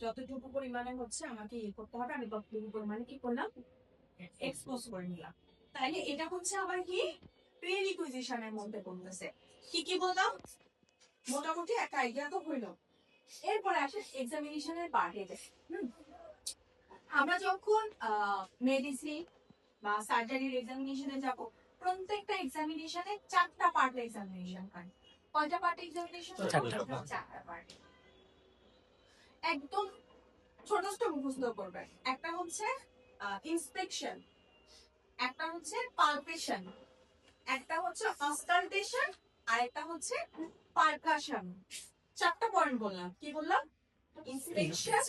যতটুকু পরিমাণে হচ্ছে আমাকে ইয়ে করতে হবে, আমি ততটুকু পরিমাণে কি করলাম, এক্সপোজ করে নিলাম। তাইলে এটা হচ্ছে আবার কি প্রি রিকুইজিশনের মধ্যে পড়তেছে। কি কি বললাম, মোটামুটি একটা আইডিয়া তো হইলো। এরপরে আসে এক্সামিনেশনের পার্টে। আমরা যখন মেডিসিন বা সার্জারির এক্সামিনেশনে যাব, প্রত্যেকটা এক্সামিনেশনে 4টা পার্টে এক্সামিনেশন হয়। কয়টা পার্টে এক্সামিনেশন? 4টা পার্ট। একদম ছোট ছোট মুখস্থ করবে। একটা হচ্ছে ইন্সপেকশন, একটা হচ্ছে পালপেশন, একটা হচ্ছে অস্কালটেশন, আর একটা হচ্ছে পারকাশন। 4টা পয়েন্ট বললাম। কি বললাম? ইন্সপেকশন,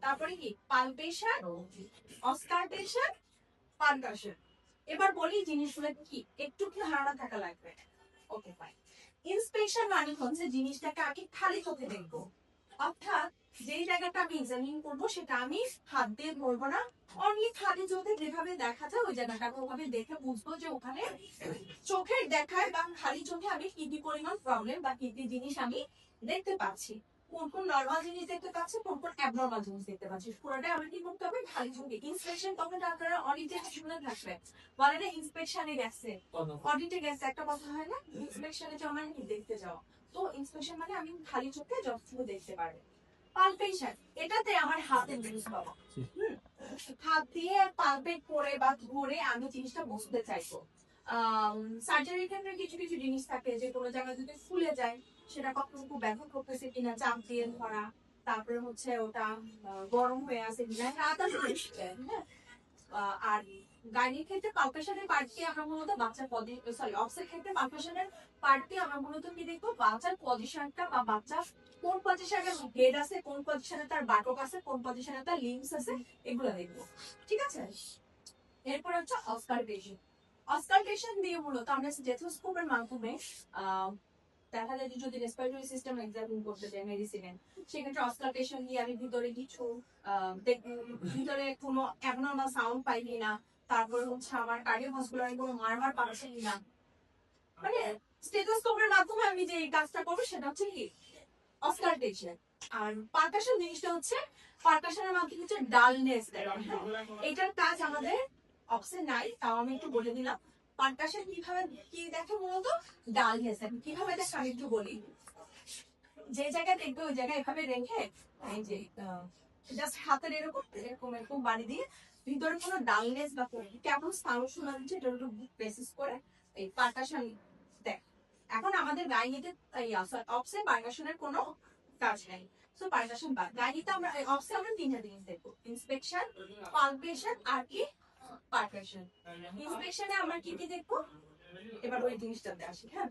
তারপরে কি পালপেশন, অস্কালটেশন, পারকাশন। এবার বলি জিনিসগুলো কি, একটু কি ধারণা থাকা লাগবে। Okay fine. ইন্সপেকশন মানে হচ্ছে জিনিসটাকে আগে খালি চোখে দেখবো, অর্থাৎ যেই জায়গাটা আমি এক্সামিন করবো সেটা আমি হাত দিয়ে ধরবো না, অনলি খালি চোখে যেভাবে দেখা যায় ওই জায়গাটাকে ওভাবে দেখে বুঝবো যে ওখানে চোখের দেখায় বা খালি চোখে আমি কি কি পরিমাণ প্রবলেম বা কি কি জিনিস আমি দেখতে পাচ্ছি, কোন কোন নর্মাল জিনিস দেখতে পাচ্ছি, কোন কোন অ্যাবনর্মাল জিনিস দেখতে পাচ্ছি, পুরোটাই আমি কি করতে হবে, খালি চোখে। ইন্সপেকশন তখন আপনারা অডিটে শুনে থাকবে, বলে না ইন্সপেকশনে গেছে, অডিটে গেছে, একটা কথা হয় না, ইন্সপেকশনে যাওয়া মানে কি দেখতে যাওয়া। তো ইন্সপেকশন মানে আমি খালি চোখে যতটুকু দেখতে পারবো। পালপেশন, এটাতে আমার হাতে জিনিস পাবো, হাত দিয়ে পালপেট করে বা ধরে আমি জিনিসটা বুঝতে চাইবো। সার্জারির ক্ষেত্রে কিছু কিছু জিনিস থাকে যে কোনো জায়গায় যদি ফুলে যায় সেটা কতটুকু ব্যথা করতেছে কিনা চাপ দিয়ে ধরা, তারপরে হচ্ছে ওটা গরম হয়ে আছে কিনা, হ্যাঁ। আর গাইনির ক্ষেত্রে পালপেশনের পার্টকে আমরা মূলত বাচ্চার সরি অক্সের ক্ষেত্রে পালপেশনের পার্টকে আমরা মূলত কি দেখবো, বাচ্চার পজিশনটা বা বাচ্চা কোন পজিশনে হেড আছে, কোন পজিশনে তার বাটক আছে, কোন পজিশনে তার লিম্বস আছে, এগুলো দেখবো। ঠিক আছে। এরপর হচ্ছে অস্কালটেশন। অস্কালটেশন দিয়ে মূলত আমরা স্টেথোস্কোপের মাধ্যমে দেখা যায় যে যদি রেসপিরেটরি সিস্টেম এক্সামিন করতে চাই মেডিসিনে, সেক্ষেত্রে অস্কালটেশন দিয়ে আমি ভিতরে কিছু ভিতরে কোনো অ্যাবনর্মাল সাউন্ড পাই কিনা, তারপর হচ্ছে আমার কার্ডিওভাস্কুলার কোনো মারমার পাচ্ছে কিনা, মানে স্টেথোস্কোপের মাধ্যমে আমি যে কাজটা করবো সেটা হচ্ছে কি অস্কালটেশন। আর পারকাশন জিনিসটা হচ্ছে, পারকাশনের মাধ্যমে হচ্ছে ডালনেস, এটার কাজ আমাদের অপশন নাই, তাও আমি একটু বলে দিলাম। পারকাশন কিভাবে কি দেখে মূলত ডালনেস, কিভাবে দেখে আমি একটু বলি। যে জায়গায় দেখবে ওই জায়গায় এভাবে রেখে এই যে জাস্ট হাতের এরকম এরকম এরকম বাড়ি দিয়ে ভিতরে কোনো ডালনেস বা কেমন সাউন্ড শোনা যাচ্ছে এটা একটু বেসিস করে এই পারকাশন দেখ। এখন আমাদের গাইনিতে অপসে পারকাশনের কোনো কাজ নেই, সো পারকাশন বাদ। গাইনিতে আমরা অপসে আমরা 3টা জিনিস দেখবো, ইন্সপেকশন, পালপেশন আর কি পারকাশন। ইন্সপেকশনে আমরা কি কি দেখবো, এবার ওই জিনিসটাতে আসি। হ্যাঁ,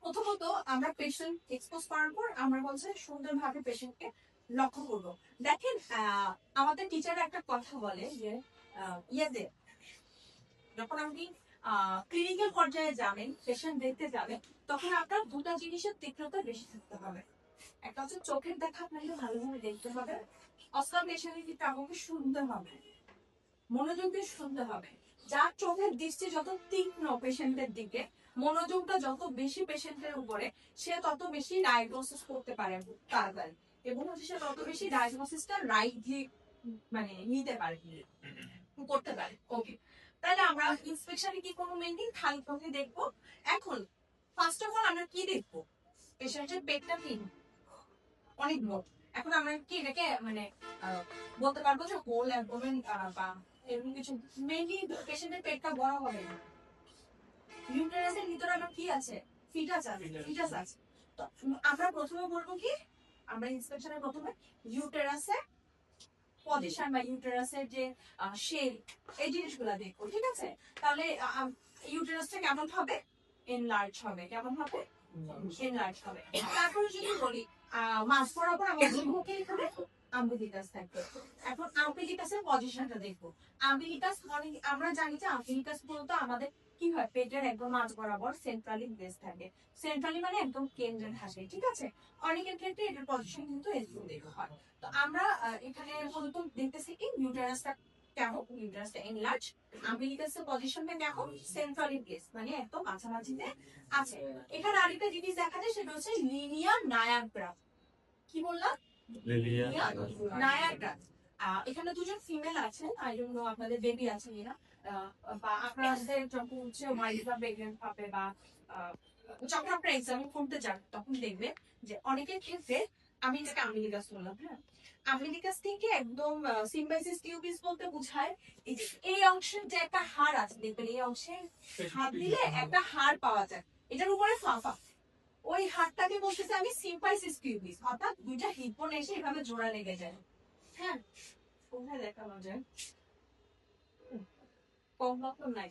প্রথমত আমরা পেশেন্ট এক্সপোজ করার পর আমরা বলছে সুন্দরভাবে পেশেন্টকে লক্ষ্য করব। দেখেন আমাদের টিচার একটা কথা বলে যে ইয়েতে যখন আপনি ক্লিনিক্যাল পর্যায়ে যাবেন, পেশেন্ট দেখতে যাবেন, তখন আপনার দুটা জিনিসের তীব্রতা বেশি থাকতে হবে। একটা হচ্ছে চোখের দেখা আপনাকে ভালোভাবে দেখতে হবে, অবজারভেশনের ক্ষেত্রে আমাকে শুনতে হবে, মনোযোগ দিয়ে শুনতে হবে। যার চোখের দৃষ্টি যত তীক্ষ্ণ পেশেন্টের দিকে, মনোযোগটা যত বেশি পেশেন্টের উপরে, সে তত বেশি ডায়াগনোসিস করতে পারে তাড়াতাড়ি, এবং হচ্ছে সে তত বেশি ডায়াগনোসিসটা রাইটলি মানে নিতে পারে, করতে পারে। ওকে, তাহলে আমরা ইন্সপেকশনে কি কোনো মেইনটেইন খালি চোখে দেখবো। এখন ফার্স্ট অফ অল আমরা কি দেখবো, পেশেন্টের পেটটা কি অনেক বড়। এখন আমরা কি এটাকে মানে বলতে পারবো যে হোল অ্যাবডোমেন বা এরকম কিছু, মেইনলি পেশেন্টের পেটটা বড় হবে না। ইউটেরাসের ভিতরে আমার কি আছে, ফিটাস আছে, ফিটাস আছে। তো আমরা প্রথমে বলবো কি, আমরা ইন্সপেকশনের প্রথমে ইউটেরাসের পজিশন বা ইউটেরাসের যে শেপ, এই জিনিসগুলো দেখবো। ঠিক আছে, তাহলে ইউটেরাসটা কেমন হবে, এনলার্জ হবে, কেমন হবে, এনলার্জ হবে। তারপরে যদি বলি মাছ বরাবর আমাদের মুখে এখানে আম্বিলিকাস থাকবে। এখন আম্বিলিকাসের পজিশনটা দেখবো। আম্বিলিকাস মানে আমরা জানি যে আম্বিলিকাস বলতে আমাদের কি হয়, পেটের একদম মাঝ বরাবর সেন্ট্রালি প্লেস থাকে, সেন্ট্রালি মানে একদম কেন্দ্রে থাকে। ঠিক আছে, অনেকের ক্ষেত্রে এটার পজিশন কিন্তু এরকম দেখতে হয়। তো আমরা এখানে মূলত দেখতেছি কি ইউটেরাসটা কেমন, ইউটেরাসটা এনলার্জ, আম্বিলিকাসের পজিশনটা কেমন, সেন্ট্রালি প্লেস মানে একদম মাঝামাঝিতে আছে। এখানে আরেকটা জিনিস দেখা যায় সেটা হচ্ছে লিনিয়ার নায়াগ্রা। কি বললাম, নায়াগ্রা। এখানে দুজন ফিমেল আছেন, আই ডোন্ট নো আপনাদের বেবি আছে কিনা, বা আপনাদের যখন হচ্ছে ওয়াইফা প্রেগনেন্ট হবে বা আহ, যখন আপনারা এক্সাম করতে যান তখন দেখবে যে অনেকের ক্ষেত্রে, আমি যেটা আমেরিকাস বললাম, হ্যাঁ, আমেরিকাস থেকে একদম সিম্বাইসিস টিউবিস বলতে বোঝায় এই যে এই অংশের যে একটা হাড় আছে, দেখবেন এই অংশে হাত দিলে একটা হাড় পাওয়া যায়, এটার উপরে ফাঁপা, ওই হাড়টাকে বলতেছে আমি সিম্পাইসিস কিউবিস, অর্থাৎ দুইটা হিপ বোন এসে এভাবে জোড়া লেগে যায়। হ্যাঁ, কোথায় দেখানো যায়, কম মতো নাই।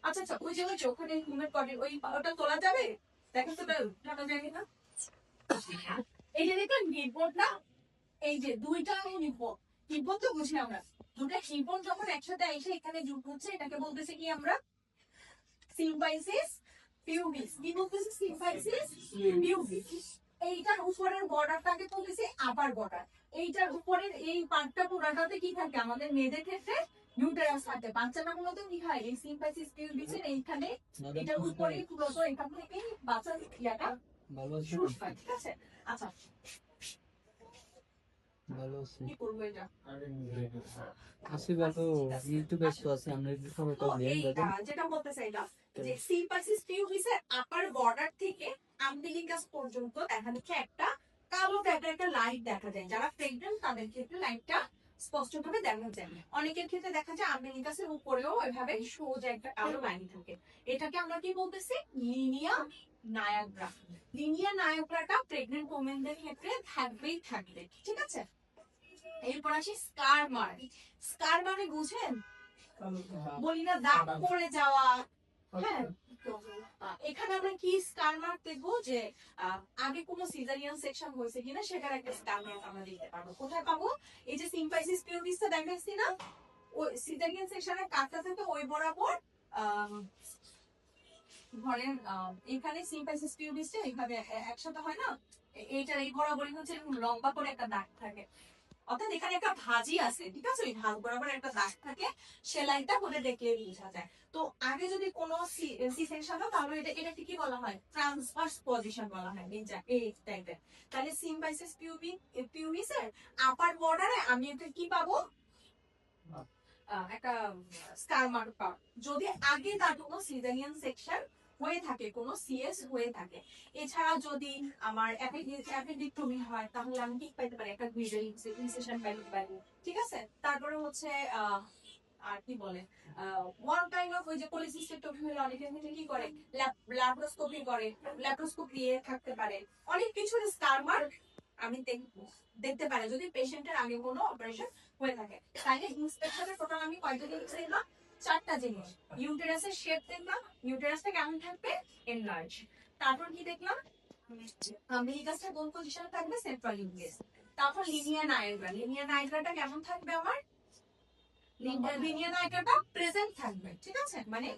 আচ্ছা আচ্ছা, ওই যে ওই ওখানে হিউম্যান বডির ওই ওটা তোলা যাবে, দেখেন তো উঠানো যায় কিনা। এই যে দেখলেন হিপ বোন না, এই যে দুইটা হিপ বোন, হিপ বোন তো বুঝি আমরা, দুটা হিপ বোন যখন একসাথে এসে এখানে যুক্ত হচ্ছে এটাকে বলতেছে কি আমরা, সিম্পাইসিস পিউবিস। কি বলতেছে, সিম্পাইসিস পিউবিস। এইটার উপরের বর্ডারটাকে বলতেছে আপার বর্ডার। এইটার উপরের এই পার্টটা পুরাটাতে কি থাকে, আমাদের মেয়েদের ক্ষেত্রে ইউটেরাস থাকে। বাচ্চাটা মূলত কি হয়, এই সিম্পাইসিস পিউবিসের এইখানে, এটার উপরে মূলত এখান থেকে বাচ্চার ইয়াটা শুরু হয়, ঠিক আছে। আচ্ছা, কি করবো এটা, আসি ভালো ইউটিউবে তো আছে আমরা সবাই তো যেটা বলতেছে এটা যে সিম্পাইসিস পিউবিসের আপার বর্ডার থেকে আমবিলিকাস পর্যন্ত দেখা যাচ্ছে একটা কালো টাইপের একটা লাইট দেখা যায়। যারা প্রেগন্যান্ট তাদের ক্ষেত্রে লাইটটা স্পষ্টভাবে দেখা যায়। অনেকের ক্ষেত্রে দেখা যায় আমবিলিকাসের উপরেও এভাবে সোজা একটা কালো লাইন থাকে। এটাকে আমরা কি বলতেছি, লিনিয়া নায়াগ্রা। লিনিয়া নায়াগ্রাটা প্রেগন্যান্ট ওমেনদের ক্ষেত্রে থাকবেই থাকবে, ঠিক আছে। এরপর আসি স্কার মার্ক। স্কার মানে বুঝেন, বলি না দাগ পড়ে যাওয়া, হ্যাঁ। এখানে আমরা কি স্কার মার্ক দেখবো, যে আগে কোনো সিজারিয়ান সেকশন হয়েছে কিনা সেটার একটা স্কার মার্ক আমরা দেখতে পারবো। কোথায় পাবো, এই যে সিম্পাইসিস পিউবিসটা দেখাচ্ছি না, ওই সিজারিয়ান সেকশনের কাটটা থেকে ওই বরাবর ধরেন এখানে সিম্পাইসিস পিউবিসটা এইভাবে একসাথে হয় না, এইটার এই বরাবরই হচ্ছে এরকম লম্বা করে একটা দাগ থাকে, অর্থাৎ এখানে একটা ভাঁজি আছে, ঠিক আছে, ওই ভাঁজ বরাবর একটা দাগ থাকে, সেলাইটা হলে দেখলে বোঝা যায়। তো আগে যদি কোনো সি সেকশন হয় তাহলে এটাকে কি বলা হয়, ট্রান্সভার্স পজিশন বলা হয়, এই টাইপের। তাহলে সিম্বাইসিস পিউবিসের আপার বর্ডারে আমি একটা কি পাবো, একটা স্কার মার্ক পাবো, যদি আগে তার কোনো সিজারিয়ান সেকশন হয়ে থাকে, কোনো সিএস হয়ে থাকে। এছাড়া যদি আমার অ্যাপেন্ডিক্টমি হয় তাহলে আমি কি পাইতে পারি, একটা গ্রিডেল ইনসেশন পাইতে পারি, ঠিক আছে। তারপরে হচ্ছে আর কি বলে, ওয়ান কাইন্ড অফ ওই যে পলিসিস্টেক্টমি হলে অনেকের ক্ষেত্রে কি করে, ল্যাপ্রোস্কোপি করে, ল্যাপ্রোস্কোপি দিয়ে থাকতে পারে, অনেক কিছুর স্কার মার্ক আমি দেখতে পারি যদি পেশেন্টের আগে কোনো অপারেশন হয়ে থাকে। তাইলে ইন্সপেকশনের টোটাল আমি কয়টা জিনিস দেখলাম, চারটা জিনিস। ইউটেরাসের শেপ দেখলাম, ইউটেরাসটা কেমন থাকবে, এনলার্জ। তারপর কি দেখলাম, আমেরিকাসটা কোন পজিশনে থাকবে, সেন্ট্রাল ইউটেরাস। তারপর লিনিয়া নায়াগ্রা, লিনিয়া নায়াগ্রাটা কেমন থাকবে আমার, লিনিয়া নায়াগ্রাটা প্রেজেন্ট থাকবে, ঠিক আছে, মানে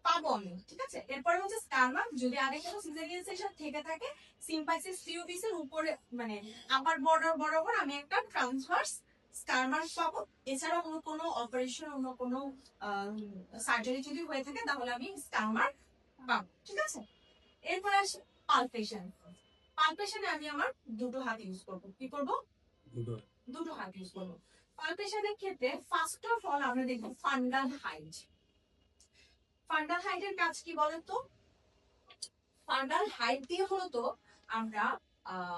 পাবো আমি, ঠিক আছে। এরপরে হচ্ছে স্কার মার্ক, যদি আগে কোনো সিজারিয়ান সেকশন থেকে থাকে, সিম্পাইসিস টিউবিসের উপরে মানে আপার বর্ডার বরাবর আমি একটা ট্রান্সভার্স স্কার মার্ক পাবো। এছাড়া অন্য কোনো অপারেশন, অন্য কোনো সার্জারি যদি হয়ে থাকে তাহলে আমি স্কার মার্ক পাবো, ঠিক আছে। এরপর আসি পালপেশন। পালপেশনে আমি আমার দুটো হাত ইউজ করবো, কি করবো, দুটো হাত ইউজ করবো। পালপেশনের ক্ষেত্রে ফার্স্ট অফ অল আমরা দেখবো ফান্ডাল হাইট। ফান্ডাল হাইটের কাজ কি বলেন তো, ফান্ডাল হাইট দিয়ে হলো তো আমরা